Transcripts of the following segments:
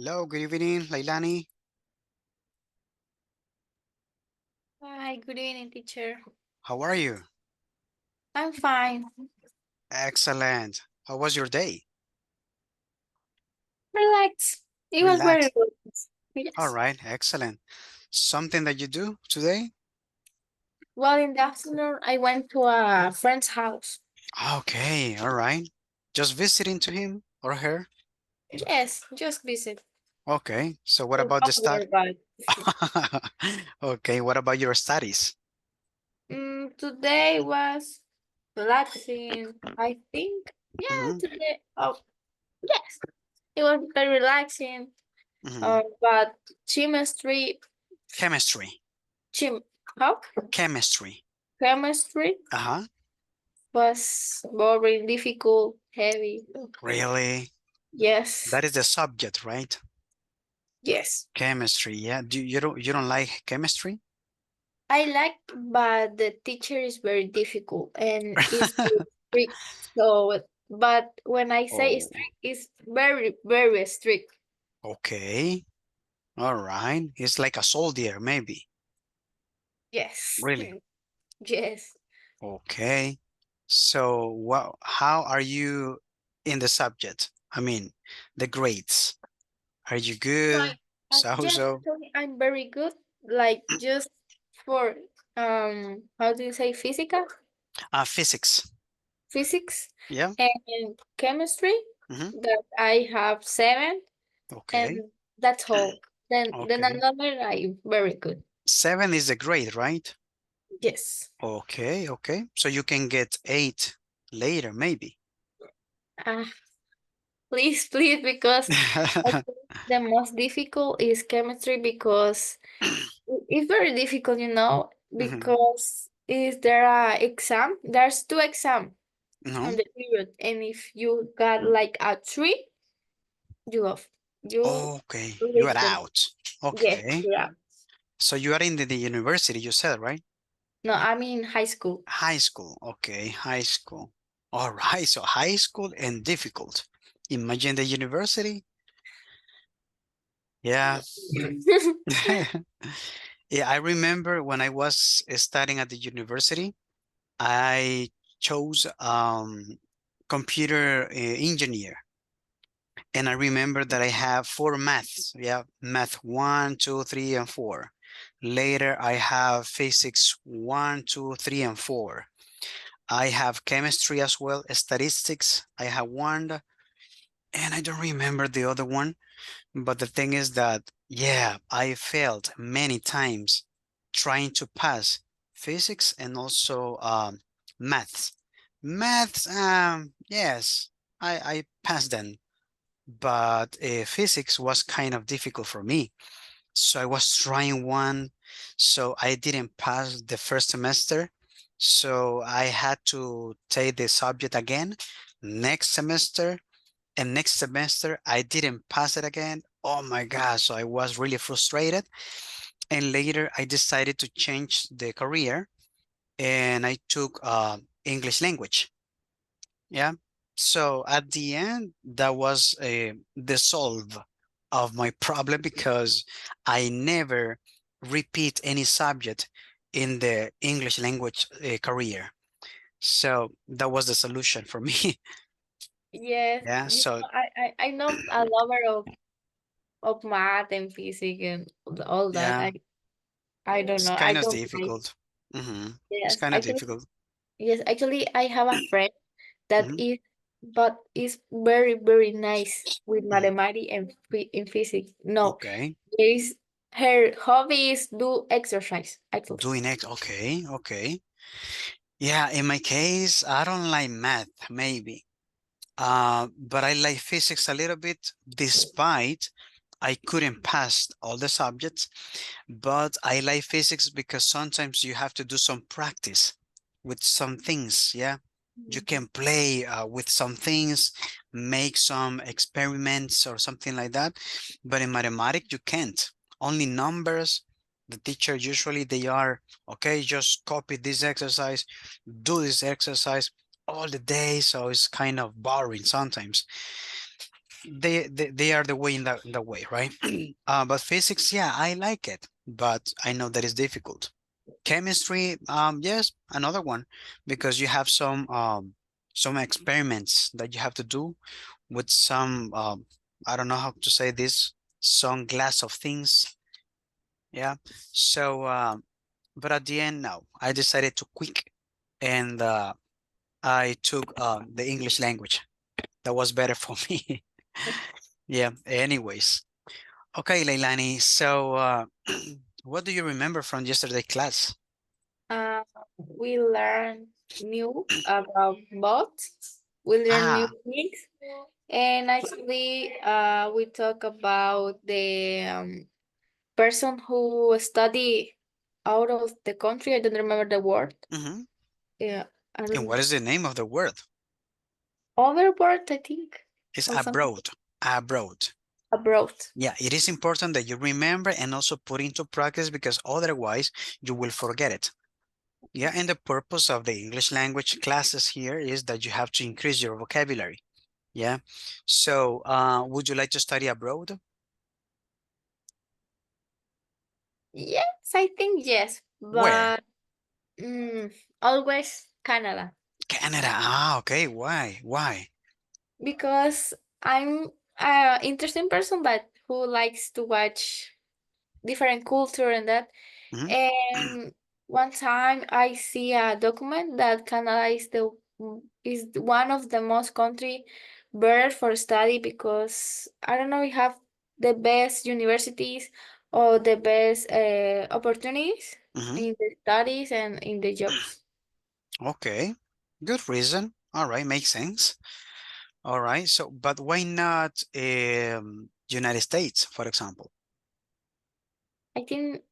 Hello, good evening, Lailani. Hi, good evening, teacher. How are you? I'm fine. Excellent. How was your day? Relax. It was very Relax. good. All Yes. right, excellent. Something that you do today? Well, in the afternoon, I went to a friend's house. Okay, all right. Just visiting to him or her? Yes, just visit. Okay, so what about the Without study? work, but Okay, what about your studies? today was relaxing. I think. Yeah, Mm-hmm, today. Oh, yes, it was very relaxing. mm-hmm. But chemistry, Chemistry. chim, how? Chemistry. Chemistry Uh-huh. was very difficult, heavy. Really? Yes. That is the subject, right? Yes. Chemistry, yeah. You don't like chemistry? I like, but the teacher is very difficult and is very strict. So, but when I say Oh, strict, it's very, very strict. okay. All right. It's like a soldier, maybe. Yes. Really? Yes. Okay. So, how are you in the subject? I mean, the grades. Are you good? Right. Yes, So-so? actually, I'm very good. Like just for how do you say physical? Physics. Physics Yeah. and chemistry Mm-hmm. that I have 7 and Okay. that's all. Then Okay. another I very good. 7 is the grade, right? Yes. Okay. Okay. So you can get 8 later, maybe. Ah, please, please, because I think the most difficult is chemistry because it's very difficult, Mhm. because is there a exam? There's 2 exam on No. the period, and if you got like a 3, you off. You Okay. You are leave them. out. Yes, Okay. yeah. So you are in the university, you said, right? No, I mean high school. High school. Okay, high school. All right, so high school and difficult. Imagine the university. Yeah. Yeah, I remember when I was studying at the university, I chose computer engineer. And I remember that I have 4 maths. Yeah, math 1, 2, 3, and 4. Later, I have physics 1, 2, 3, and 4. I have chemistry as well, statistics. I have one, and I don't remember the other one. But the thing is that, yeah, I failed many times trying to pass physics and also maths. Maths, yes, I passed them, but physics was kind of difficult for me. So I was trying one, so I didn't pass the first semester. So I had to take the subject again next semester, and next semester I didn't pass it again. Oh my gosh, so I was really frustrated. And later I decided to change the career and I took English language. Yeah. So at the end, that was the solve of my problem because I never repeat any subject in the English language career. So that was the solution for me. Yes, Yeah. So I know a lover of math and physics and all that. yeah, I don't it's know. I kind of don't like. difficult. It's Yes, kind of actually, difficult. yes, actually, I have a friend that hmm is very, very nice with hmm mathematics and in physics. No, Okay. is her hobby is do exercise, actually. Doing it. Okay. Okay. Yeah. In my case, I don't like math, maybe. But I like physics a little bit, despite I couldn't pass all the subjects. But I like physics because sometimes you have to do some practice with some things. Yeah. You can play with some things, make some experiments or something like that. But in mathematics, you can't. Only numbers. The teacher usually they are okay. Just copy this exercise, do this exercise all the day. So it's kind of boring sometimes. they are the way in the way, right? But physics, yeah, I like it, but I know that is difficult. Chemistry, yes, another one, because you have some experiments that you have to do with some I don't know how to say this, some glass of things. Yeah. So but at the end, no, I decided to quit, and I took the English language. That was better for me. Yeah, anyways. Okay, Leilani, so what do you remember from yesterday class? Uh, we learn new about bots. We learn new Ah, things, and actually, we talk about the person who study out of the country. I don't remember the word. mhm. Yeah, And what is the name of the word? overboard, I think, It's or something abroad. Abroad. abroad. Yeah, it is important that you remember and also put into practice because otherwise you will forget it. Yeah, and the purpose of the English language classes here is that you have to increase your vocabulary. Yeah. So, would you like to study abroad? Yes, I think yes, Where? but always Canada. Canada. Ah, okay. Why? Why? Because I'm a interesting person, but who likes to watch different culture and that. Mhm. And one time I see a document that Canada is one of the most country better for study because I don't know, we have the best universities or the best opportunities Mhm. in the studies and in the jobs. Okay. Good reason. All right, makes sense. All right. So, but why not United States, for example? I think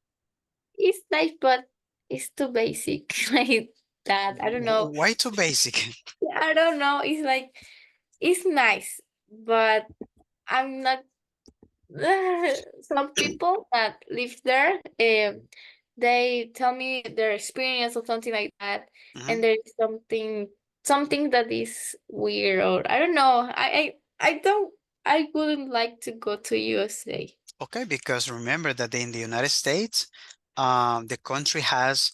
it's nice, but it's too basic like that. I don't know. Why too basic? I don't know. It's like it's nice, but I'm not. Some people that live there, they tell me their experience or something like that, Mhm. and there is something that is weird or I don't know. I don't. I wouldn't like to go to USA. Okay, because remember that in the United States, the country has,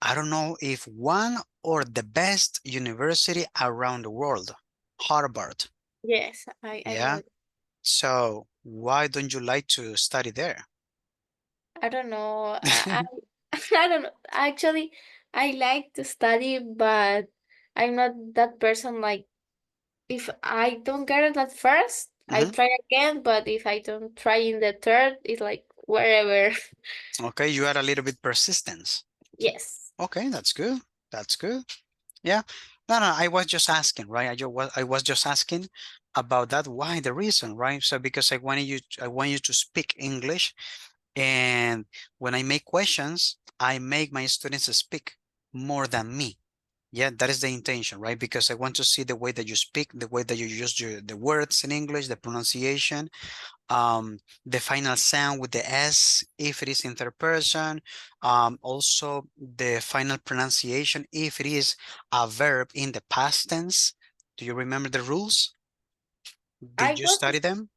I don't know if one or the best university around the world, Harvard. Yes, I Yeah. know. So why don't you like to study there? I don't know. I don't know. Actually, I like to study, but I'm not that person. Like, if I don't get it at first, I Mhm. try again. But if I don't try in the third, it's like wherever. Okay, you are a little bit persistent. Yes. Okay, that's good. That's good. Yeah. No, no, I was just asking, right? I was just asking about that. Why the reason, right? So because I want you to speak English, and when I make questions, I make my students speak more than me. Yeah, that is the intention, right? Because I want to see the way that you speak, the way that you use the words in English, the pronunciation, the final sound with the S if it is in third person, also the final pronunciation if it is a verb in the past tense. Do you remember the rules? I Did you got study them?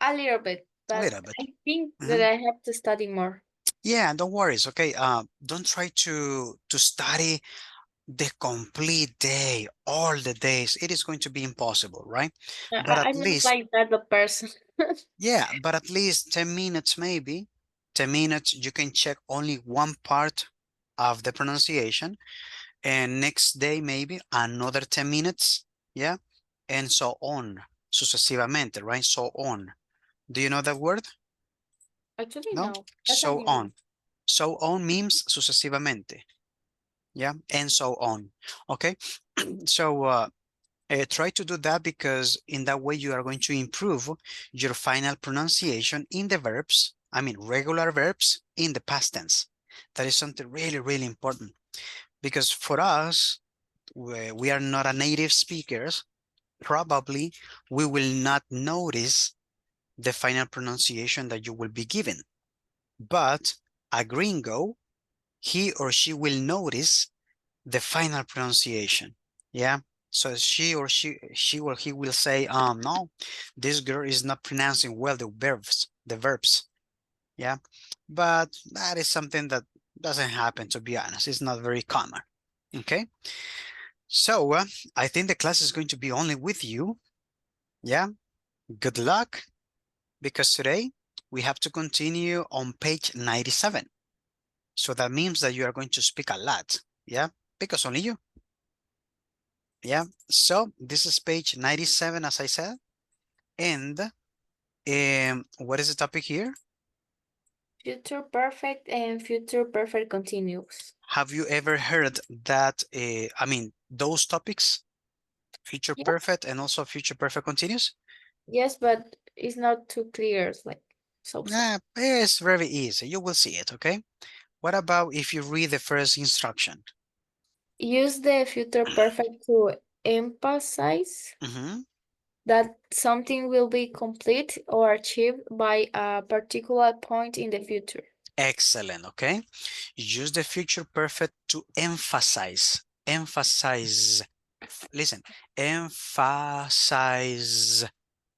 a little bit, A but little bit. I think that Mhm. I have to study more. Yeah, don't worry. It's okay. Don't try to study the complete day, all the days. It is going to be impossible, right? But at I'm not least, like that the person. yeah, but at least 10 minutes maybe. 10 minutes, you can check only one part of the pronunciation, and next day maybe another 10 minutes, yeah, and so on, sucesivamente, right? So on. Do you know that word? Actually, No? no. That's a So new one. on. So on means sucesivamente, yeah, and so on. Okay, so try to do that because in that way you are going to improve your final pronunciation in the verbs, I mean regular verbs in the past tense. That is something really, really important because for us, we are not a native speakers. Probably we will not notice the final pronunciation that you will be given. But a gringo, he or she will notice the final pronunciation. Yeah. So she or he will say, no, this girl is not pronouncing well the verbs. Yeah, but that is something that doesn't happen, to be honest. It's not very common. Okay, so I think the class is going to be only with you. Yeah, good luck, because today we have to continue on page 97. So that means that you are going to speak a lot. Yeah, because only you. Yeah, so this is page 97, as I said. And what is the topic here? Future perfect and future perfect continuous. Have you ever heard that, those topics, future Yeah. perfect and also future perfect continuous? Yes, but it's not too clear. It's like so. It's very easy. You will see it, okay? What about if you read the first instruction? Use the future perfect to emphasize Mhm. that something will be complete or achieved by a particular point in the future. Excellent, okay? Use the future perfect to emphasize. Emphasize. Listen, emphasize.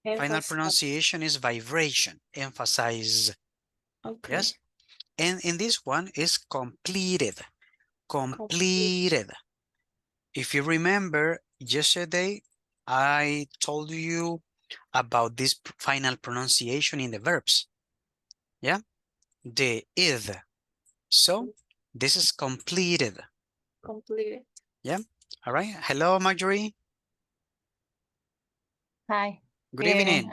Final Emphasize. pronunciation is vibration. Emphasize. Okay. Yes? And in this one is completed. Complete. Completed. If you remember, yesterday I told you about this final pronunciation in the verbs. Yeah? The id. So this is completed. Completed. Yeah? All right. Hello, Marjorie. Hi. Good evening.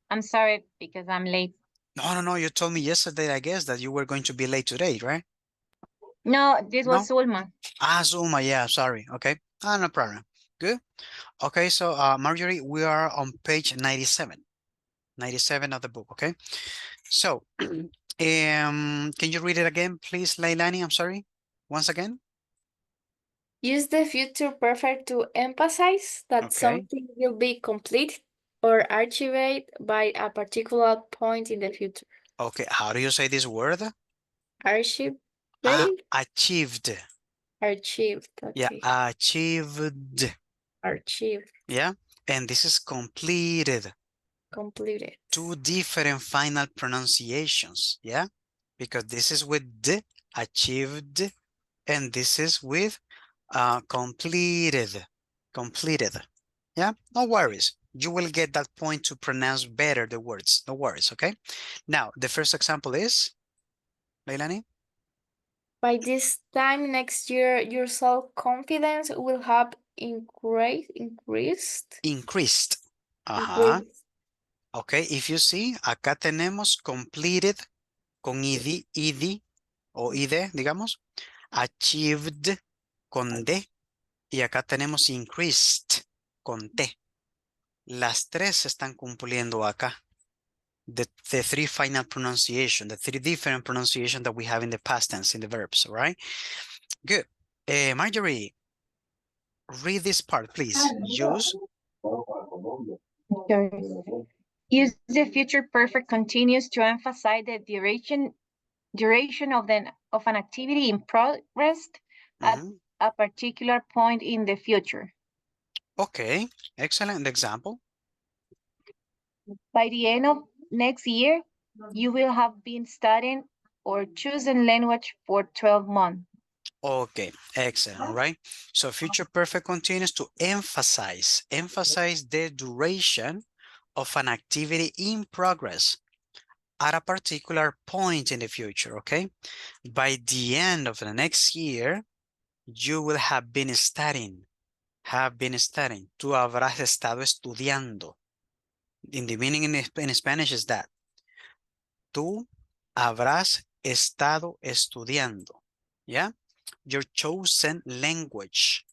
I'm sorry because I'm late. No. You told me yesterday, I guess, that you were going to be late today, right? No, this No? was Ulma. Zuma. Yeah, sorry. Okay. No problem. Good. Okay, so Marjorie, we are on page 97. 97 of the book, okay? So, can you read it again, please, Leilani? I'm sorry. Once again. Use the future perfect to emphasize that Okay. something will be complete or achieved by a particular point in the future. Okay, how do you say this word? Achieved. Achieved. Achieved. Yeah, Okay. achieved. Achieved. Yeah, and this is completed. Completed. Two different final pronunciations, yeah? Because this is with the, achieved, and this is with completed. Completed. Yeah, no worries. You will get that point to pronounce better the words. No worries, okay? Now, the first example is, Leilani? By this time next year, your self-confidence will have increased. Increased. Increased. Ok, if you see, acá tenemos completed con id o id, digamos. Achieved con d. Y acá tenemos increased con t. Las tres se están cumpliendo acá. The three final pronunciation, the three different pronunciation that we have in the past tense in the verbs, all right? Good. Marjorie, read this part, please. Use. Sure. Use the future perfect continuous to emphasize the duration of an activity in progress at a particular point in the future. Okay, excellent example. By the end of next year, you will have been studying or choosing language for 12 months. Okay, excellent, right? So future perfect continues to emphasize the duration of an activity in progress at a particular point in the future, okay? By the end of the next year, you will have been studying. Tú habrás estado estudiando. In the meaning in Spanish is that. Tú habrás estado estudiando. ¿Ya? Your chosen language.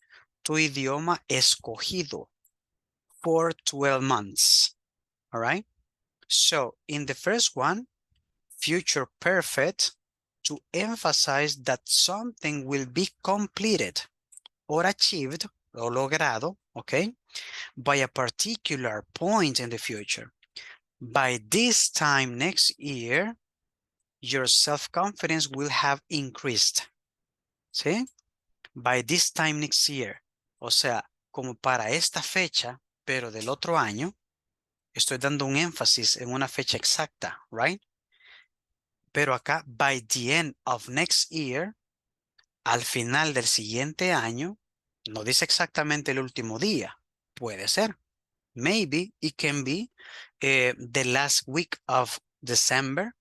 Tu idioma escogido for 12 months. All right? So in the first one, future perfect, to emphasize that something will be completed or achieved o logrado, okay, by a particular point in the future. By this time next year, your self-confidence will have increased. ¿Sí? By this time next year. O sea, como para esta fecha, pero del otro año, estoy dando un énfasis en una fecha exacta, right? Pero acá, by the end of next year, al final del siguiente año, no dice exactamente el último día. Puede ser. Maybe it can be the last week of December,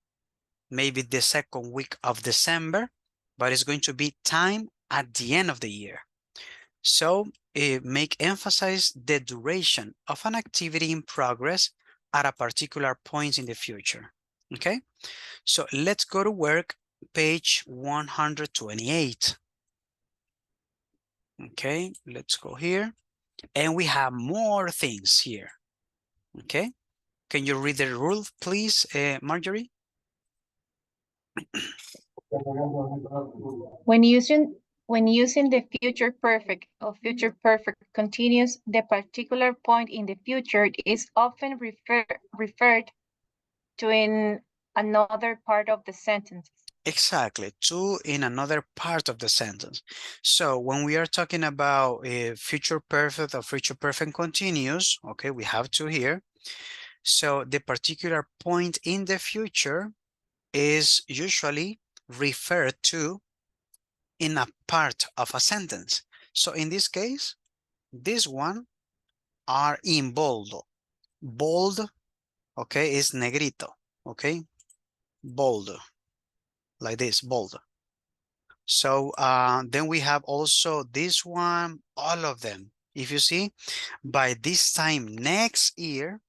maybe the second week of December, but it's going to be time at the end of the year. So make emphasize the duration of an activity in progress at a particular point in the future. Okay, so let's go to work, page 128. Okay, let's go here. And we have more things here. Okay, can you read the rule, please, Marjorie? When using the future perfect or future perfect continuous, the particular point in the future is often referred to in another part of the sentence. Exactly, to in another part of the sentence. So when we are talking about a future perfect or future perfect continuous, okay, we have to here. So the particular point in the future is usually referred to in a part of a sentence. So in this case, this one are in bold. Bold, okay, is negrito, okay? Bold, like this, bold. So then we have also this one, all of them. If you see, by this time next year,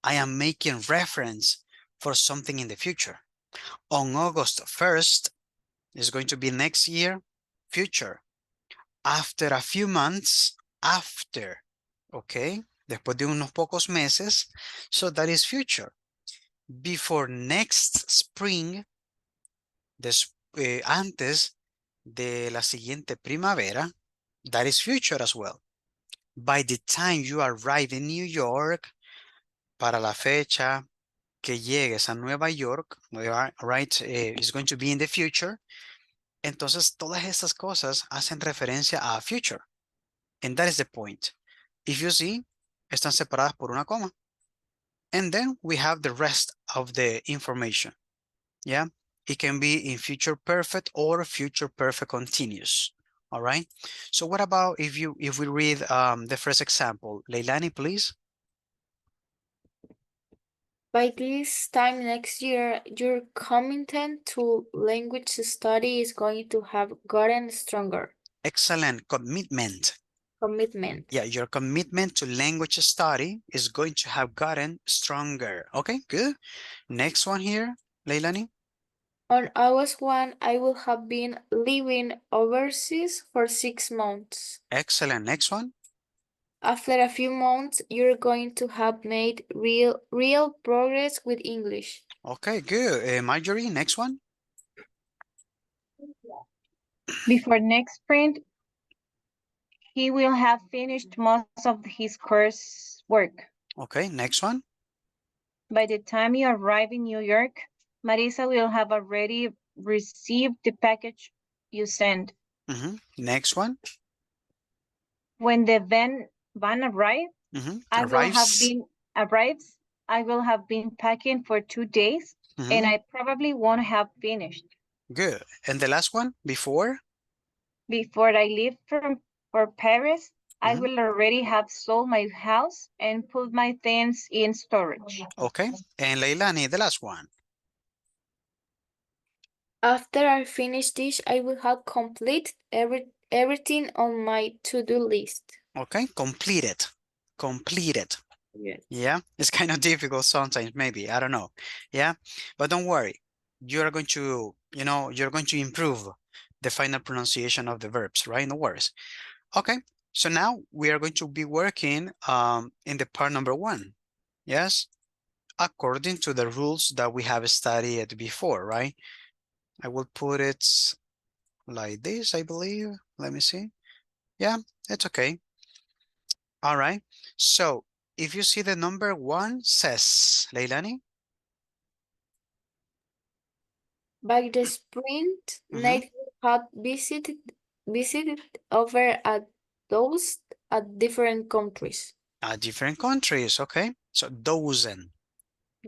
I am making reference for something in the future. On August 1st, is going to be next year, future. After a few months, after, okay? Después de unos pocos meses, so that is future. Before next spring, antes de la siguiente primavera, that is future as well. By the time you arrive in New York, para la fecha que llegues a Nueva York, right, is going to be in the future. Entonces, todas estas cosas hacen referencia a future. And that is the point. If you see, están separadas por una coma. And then we have the rest of the information. Yeah, it can be in future perfect or future perfect continuous. All right. So what about if we read the first example? Leilani, please. By this time next year, your commitment to language study is going to have gotten stronger. Excellent. Commitment. Commitment. Yeah, your commitment to language study is going to have gotten stronger. Okay, good. Next one here, Leilani. On August 1, I will have been living overseas for 6 months. Excellent. Next one. After a few months, you're going to have made real progress with English. Okay, good. Marjorie, next one. Before next sprint, he will have finished most of his course work. Okay, next one. By the time you arrive in New York, Marisa will have already received the package you sent. Next one. When the van arrives, I will have been packing for 2 days, and I probably won't have finished. Good. And the last one, before? Before I leave for Paris, I will already have sold my house and put my things in storage. Okay. And Leilani, the last one. After I finish this, I will have completed everything on my to-do list. Okay, completed. Completed. Yes. Yeah, it's kind of difficult sometimes, maybe, I don't know. Yeah, but don't worry. You're going to, you're going to improve the final pronunciation of the verbs, right? No worries. Okay, so now we are going to be working in the part number 1. Yes, according to the rules that we have studied before, right? I will put it like this, I believe. Let me see. Yeah, it's okay. All right. So if you see the number 1 says, Leilani. By the sprint, Nate had visited over a at different countries. Different countries, okay? So dozen,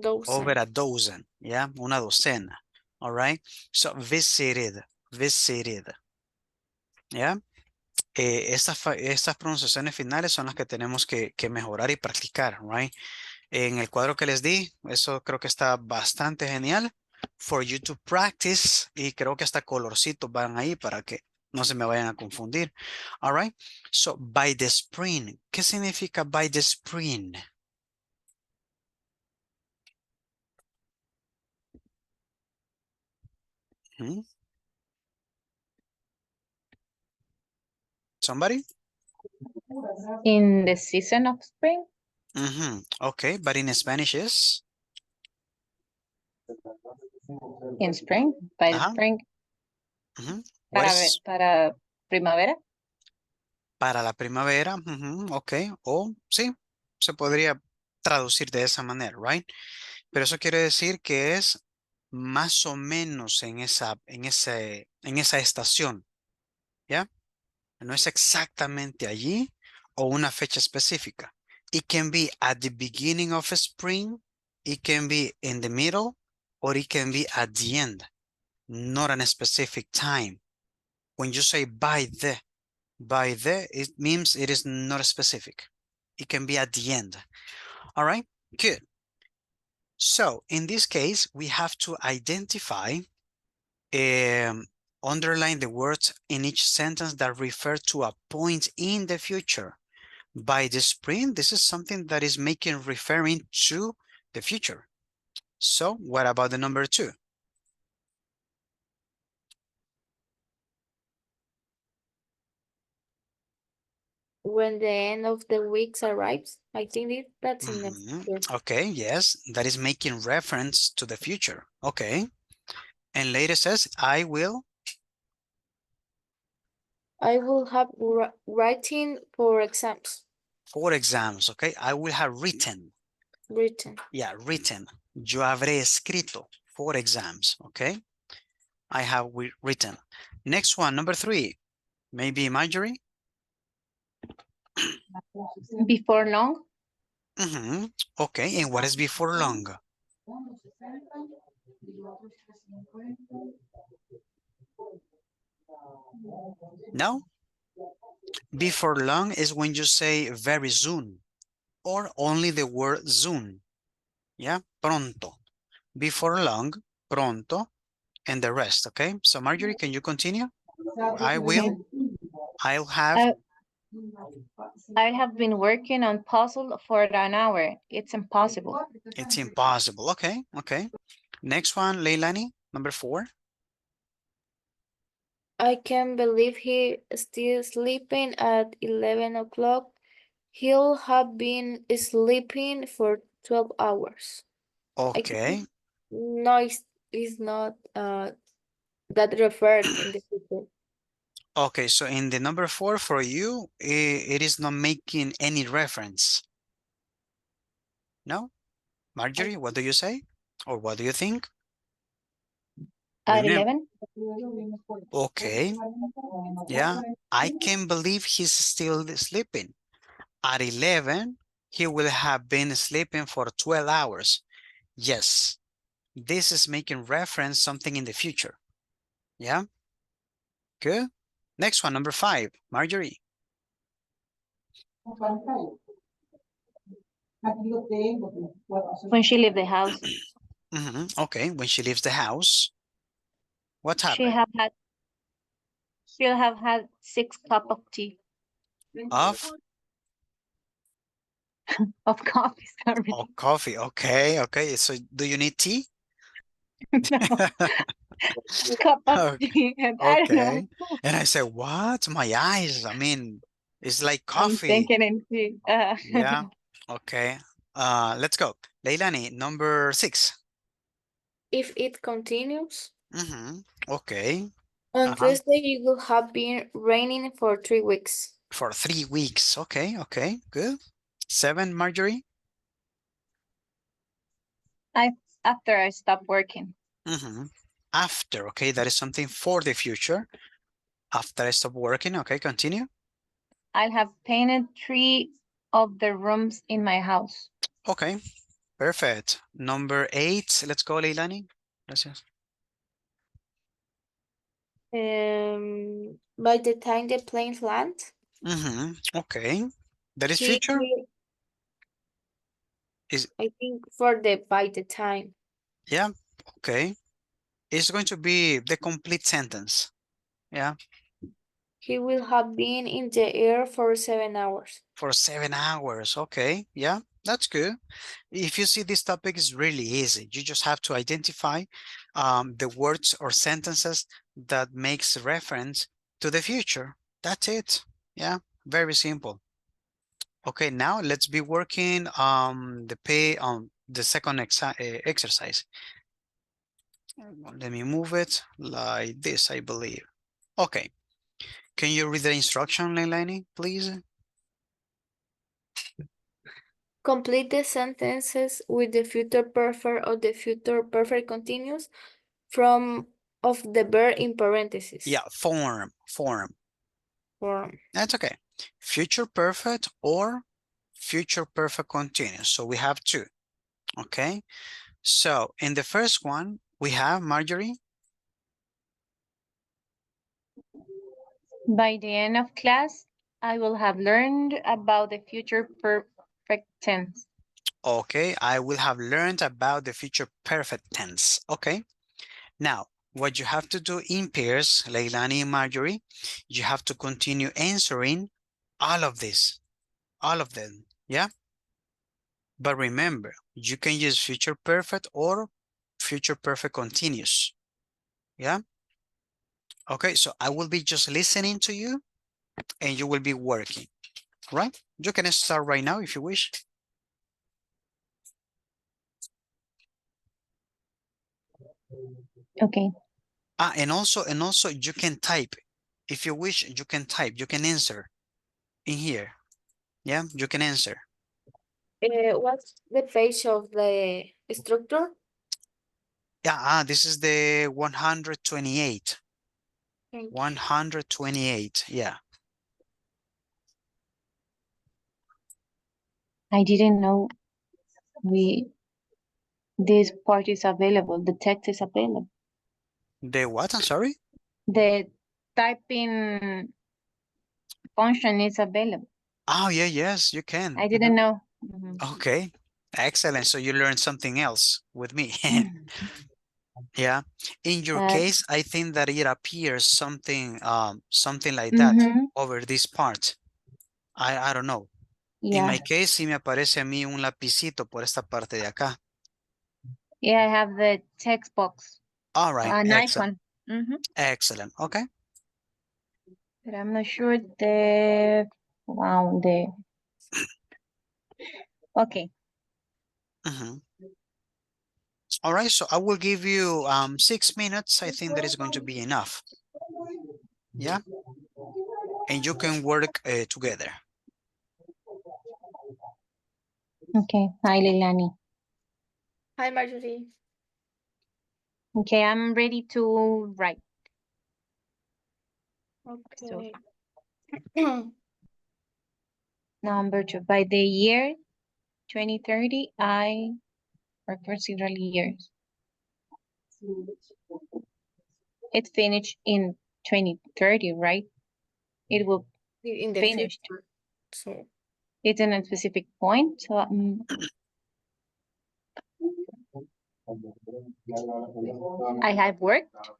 over a dozen, yeah, una docena, all right? So visited, yeah. Estas pronunciaciones finales son las que tenemos que mejorar y practicar, right? En el cuadro que les di, eso creo que está bastante genial. For you to practice, y creo que hasta colorcitos van ahí para que no se me vayan a confundir. All right. So, by the spring. ¿Qué significa by the spring? Hmm? Somebody? In the season of spring, Okay, but in Spanish is? in spring, by the spring, What is? para primavera. Para la primavera, ok, o sí, se podría traducir de esa manera, right? Pero eso quiere decir que es más o menos en esa estación, ¿ya? No es exactamente allí o una fecha específica. It can be at the beginning of spring, it can be in the middle, or it can be at the end, not an specific time. When you say by the, it means it is not specific. It can be at the end. All right, good. So in this case, we have to identify, underline the words in each sentence that refer to a point in the future. By the spring, this is something that is referring to the future. So what about the number 2? When the end of the weeks arrives, I think that's in the future. Okay, yes, that is making reference to the future. Okay. And later says, I will have writing for exams. For exams, okay? I will have written. Written. Yeah, written. Yo habré escrito for exams, okay? I have written. Next one, number 3. Maybe Marjorie? Before long. Okay, and what is before long? No? Before long is when you say very soon or only the word soon. Yeah, pronto. Before long, pronto, and the rest, okay? So Marjorie, can you continue? I will. I'll have. I have been working on puzzle for an hour. It's impossible. It's impossible. Okay, okay. Next one, Leilani, number 4. I can't believe he still sleeping at 11 o'clock. He'll have been sleeping for 12 hours. Okay. No, it's not that referred in the future. Okay, so in the number 4 for you, it is not making any reference. No? Marjorie, what do you say? Or what do you think? At 11? Okay. Yeah, I can't believe he's still sleeping. At 11, he will have been sleeping for 12 hours. Yes, this is making reference something in the future. Yeah, good. Next one, number 5, Marjorie. When she left the house. Okay, when she leaves the house, what happened? She'll have had 6 cups of tea. Of coffee, sorry. Oh, coffee. Okay, okay. So do you need tea? No. Cup of tea. I don't know. And I said, what? My eyes. I mean, it's like I'm coffee. thinking in tea. Yeah. Okay. Let's go. Leilani, number 6. If it continues. Okay. On Tuesday, it will have been raining for 3 weeks. For 3 weeks. Okay, okay, good. 7, Marjorie? After I stopped working. After, okay, that is something for the future. After I stop working, okay, continue. I'll have painted 3 of the rooms in my house. Okay, perfect. Number 8, let's go, Leilani. Gracias. By the time the planes land, Okay, that is he future? will, Is, I think for the by the time. yeah, okay. It's going to be the complete sentence. Yeah, He will have been in the air for 7 hours. for 7 hours. Okay, yeah, that's good. If you see, this topic is really easy. You just have to identify the words or sentences that makes reference to the future. That's it. Yeah, very simple. Okay, now let's be working on the second exercise. Let me move it like this, I believe. Okay, can you read the instruction, Leilani, please? Complete the sentences with the future perfect or the future perfect continuous from of the verb in parentheses. Yeah, form. Form. That's okay. Future perfect or future perfect continuous. So we have 2. Okay, so in the first one, we have Marjorie. By the end of class, I will have learned about the future perfect tense. Okay, I will have learned about the future perfect tense. Okay, now what you have to do in pairs, Leilani and Marjorie, you have to continue answering all of this, all of them, yeah? But remember, you can use future perfect or future perfect continuous, yeah? Okay, so I will be just listening to you and you will be working, right? You can start right now if you wish. Okay. And also you can type. If you wish, you can type, you can answer in here. Yeah, you can answer. What's the page of the structure? Yeah, this is the 128. Thank you. 128, yeah. I didn't know this part is available. The text is available. The what, I'm sorry? The typing function is available. Oh, yeah, yes, you can. I didn't know. Okay, excellent. So you learned something else with me. Yeah. In your case, I think that it appears something something like that over this part. I don't know. In my case, sí me aparece a mí un lapicito por esta parte de acá. Yeah, I have the text box. All right, An excellent. icon. Excellent. Okay. But I'm not sure the okay. All right, so I will give you 6 minutes. I think that is going to be enough. Yeah. And you can work together. Okay. Hi, Leilani. Hi, Marjorie. Okay, I'm ready to write. Okay. Number 2. By the year 2030, I record several years. It finished in 2030, right? It will In the finish. future. So It's in a specific point. So I have worked.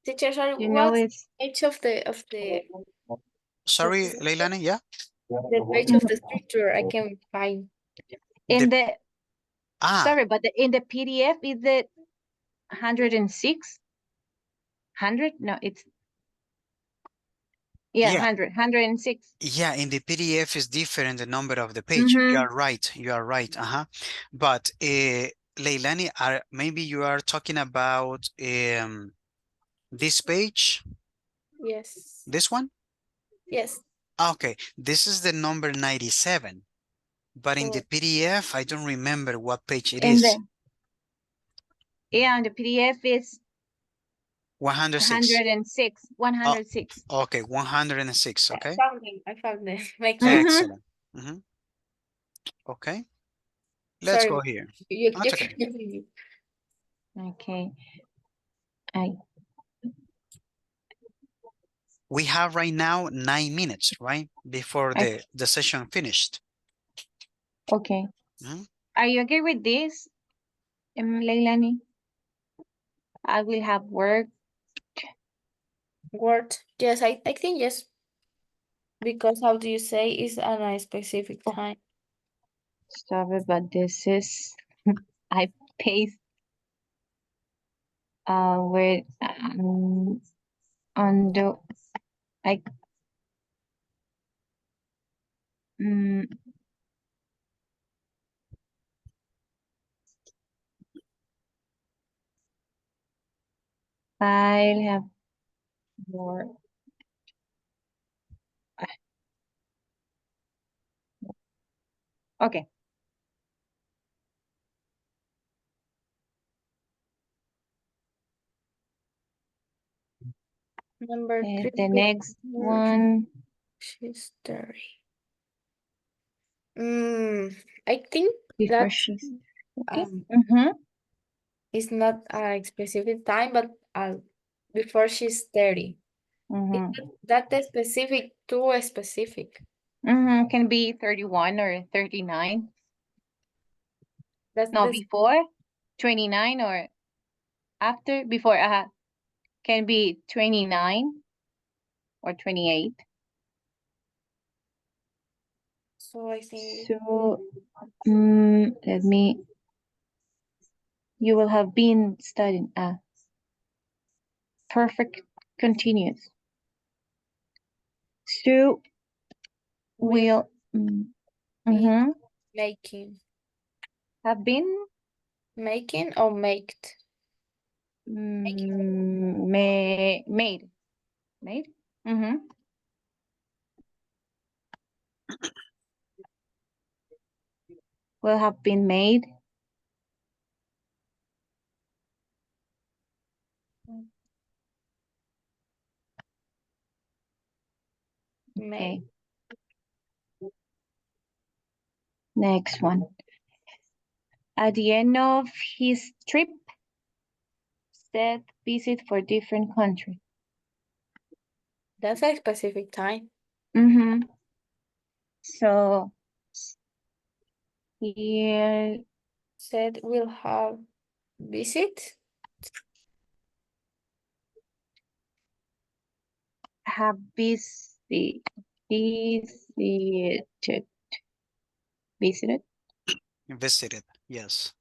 teacher, sorry, You know, what's it's each of the Sorry, Leilani, yeah? the page of the structure I can find. in the sorry, but in the PDF is the 106. 100? No, it's 106. Yeah, in the PDF is different, the number of the page. You are right. You are right. But Leilani, maybe you are talking about this page? Yes. This one? Yes. Okay, this is the number 97. But in the PDF, I don't remember what page it is. Yeah, and the PDF is 106. 106. 106. Okay, 106. Okay. I found it. Make sure. Excellent. Mhm. Okay. Let's Sorry, go here. you That's keep okay. confusing. Okay. We have right now 9 minutes, right? Before the session finished. Okay. Mhm. Are you okay with this, Leilani? I will have work. Word. Yes, I think yes. Because how do you say it's on a specific Oh. time? Sorry, but this is I paste where on the I mm, I'll have more. Okay. Number three. The next one. She's 30. I think Before that she's um it's not a specific time, but before she's 30. That the specific too specific. Can be 31 or 39. That's No, the before 29 or after before can be 29 or 28. so I think So let me you will have been studying perfect continuous. So will making have been making or made. made. Will have been made. Okay. Next one. At the end of his trip, Seth visit for different country. That's a specific time. So here Said we'll have visit. have visited. Visited. Visited, yes.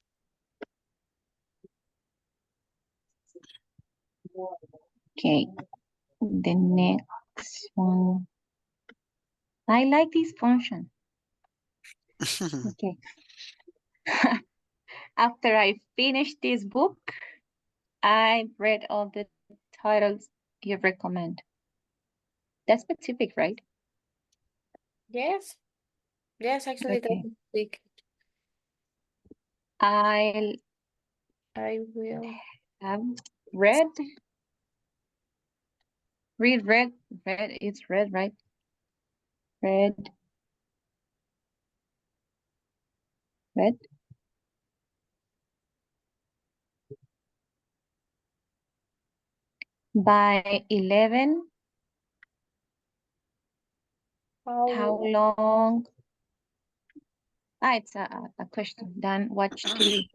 Okay. The next one. I like this function. Okay. After I finished this book, I read all the titles you recommend. That's specific, right? Yes. Yes, actually Okay. that's big. I will have read. Read. It's red, right? Red. By 11. How long? It's a question. Then watch TV.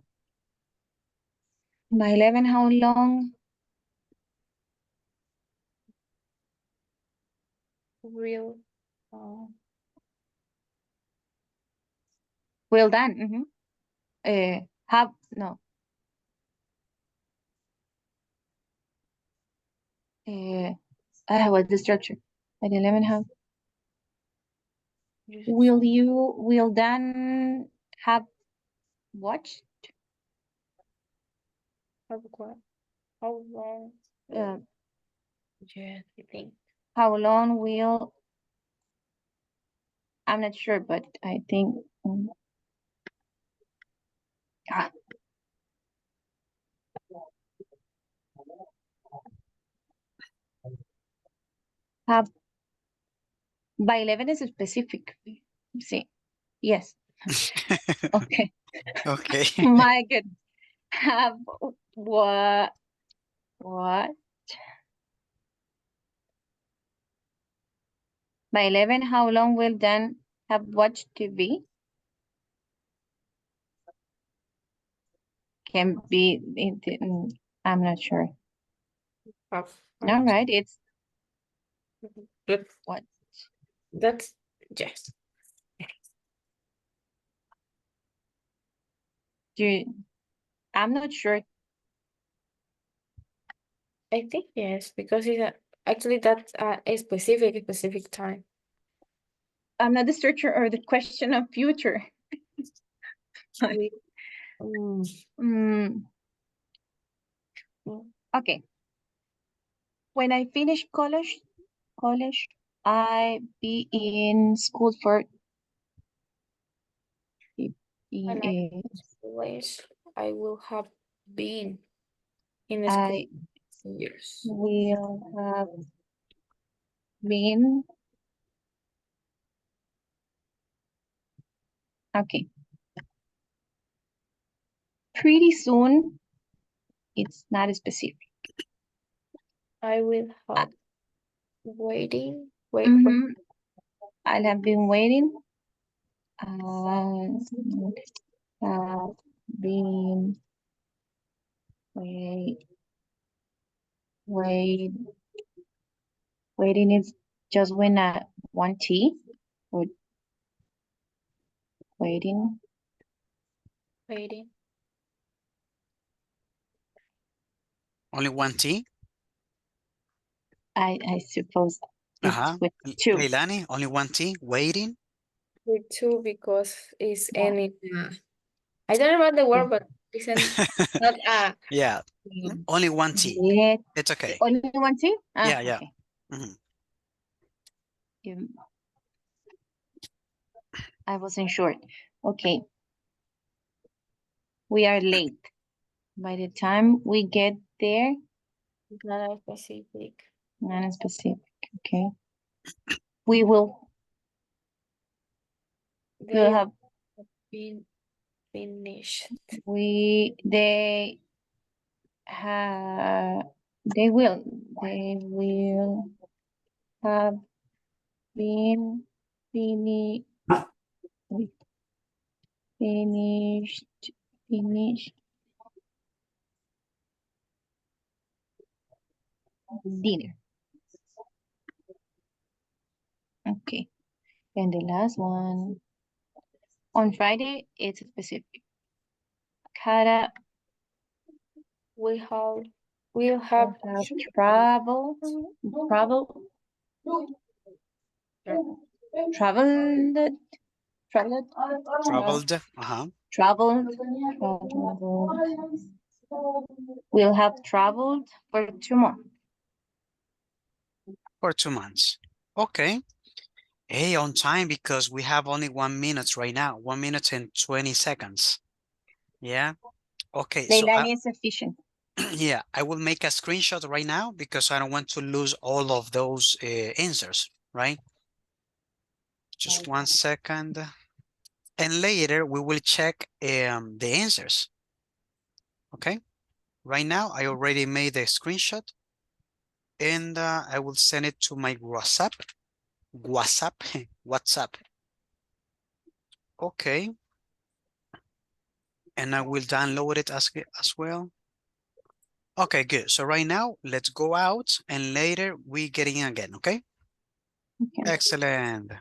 By 11, how long? Real. Well done. Have no. What's the structure? By 11, how? Will Dan have watched? How long? Yes, I think. How long will? I'm not sure, but I think. By 11 is specific. See, yes. Okay. Okay. My goodness. Have what? By 11, how long will Dan have watched TV? Can be, I'm not sure. All right, it's what? That's yes. I'm not sure. I think yes, because it's actually that's a specific time. I'm not the searcher or the question of future. Okay. When I finish college, I be in school for When I wish I will have been in school I years. will have been. Okay. Pretty soon. It's not specific. I will have waiting. I'll have been waiting. Have been waiting is just when one T or waiting. Only one T? I suppose it's with two. Leilani, only one T, waiting? With two because it's any. I don't remember the word, but it's not a. Yeah, only one T. Yeah. It's okay. Only one T? Yeah, yeah. Okay. I wasn't sure. Okay. We are late. By the time we get there, Not specific. non-specific. Okay. We will have been finished. they will have been finished dinner. Okay. And the last one. On Friday, it's specific. Cara We'll have traveled. We'll have traveled for 2 months. For 2 months. Okay. Hey, on time because we have only 1 minute right now. 1 minute and 20 seconds. Yeah. Okay. Leilani is efficient. Yeah, I will make a screenshot right now because I don't want to lose all of those answers, right? Just 1 second. And later we will check the answers. Okay. Right now, I already made a screenshot and I will send it to my WhatsApp. WhatsApp. Okay. And I will download it as well. Okay, good. So right now, let's go out and later we get in again, okay? Excellent.